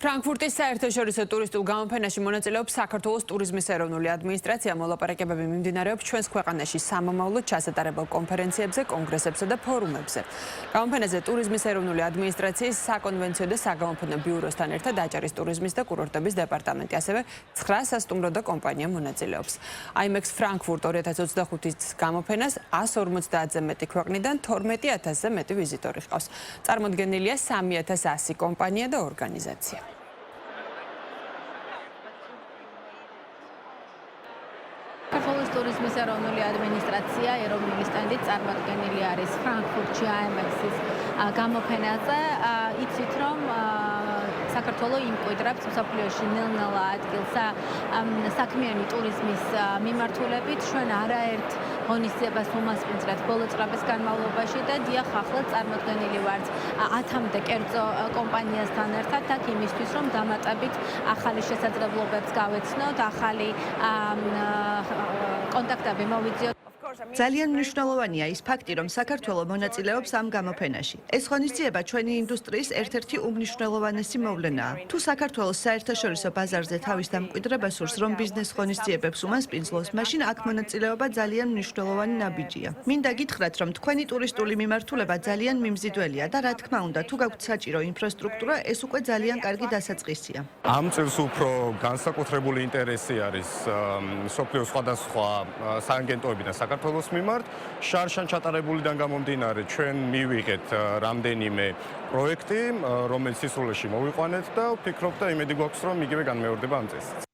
ფრანკფურტის საერთაშორისო ტურისტულ გამოფენაში მონაწილეობს საქართველოს ტურიზმის ეროვნული ადმინისტრაცია. მოლაპარაკებები მიმდინარეობს ჩვენს ქვეყანაში სამომავლოდ ჩასატარებელ კონფერენციებზე, კონგრესებსა და ფორუმებზე. გამოფენაზე ტურიზმის ეროვნული ადმინისტრაციის საკონვენციო და საგამოფენო ბიუროსთან ერთად აჭარის ტურიზმის და კურორტების დეპარტამენტი, ასევე 9 სასტუმრო და კომპანია მონაწილეობს. IMEX Frankfurt 2025-ის გამოფენას 150-ზე მეტი ქვეყნიდან 12,000-ზე მეტი ვიზიტორი ჰყავს. წარმოდგენილია 3,100 კომპანია და ორგანიზაცია. საქართველოს ტურიზმის ეროვნული ადმინისტრაცია ეროვნული სტენდით წარმოდგენილი არის ფრანკფურტში IMEX-ის გამოფენაზე. იცით რომ საქართველოს იმკვიდრებს მსოფლიოში ნელ-ნელა ადგილს საქმიანი ტურიზმის მიმართულებით. ჩვენ არაერთ ღონისძიებას უმასპინძლეთ ბოლო წლების განმავლობაში და დიახ, ახლა წარმოდგენილი ვართ 10-მდე კერძო კომპანიასთან ერთად აქ იმისთვის, რომ დამატებით ახალი შესაძლებლობებს გავეცნოთ, ახალი კონტაქტები მოვიძიოთ. ძალიან მნიშვნელოვანია ის ფაქტი, რომ საქართველო მონაწილეობს ამ გამოფენაში. ეს ღონისძიება ჩვენი ინდუსტრიის ერთ-ერთი უმნიშვნელოვანესი მოვლენაა. თუ საქართველოს საერთაშორისო ბაზარზე თავის დამკვიდრებას სურს, რომ ბიზნეს ღონისძიებებს უმასპინძლოს, მაშინ აქ მონაწილეობა ძალიან მნიშვნელოვანი ნაბიჯია. მინდა გითხრათ, რომ თქვენი ტურისტული მიმართულება ძალიან მიმზიდველია და რა თქმა უნდა, თუ გაქვთ საჭირო ინფრასტრუქტურა, ეს უკვე ძალიან კარგი დასაწყისია. ამ წელს უფრო განსაკუთრებული ინტერესი არის მსოფლიოს სხვადასხვა სააგენტოებიდან საქართველოს მიმართ. შარშან ჩატარებულიდან გამომდინარე, ჩვენ მივიღეთ რამდენიმე პროექტი, რომელიც სისრულეში მოვიყვანეთ და ვფიქრობ და იმედი გვაქვს, რომ იგივე განმეორდება ამ წელს.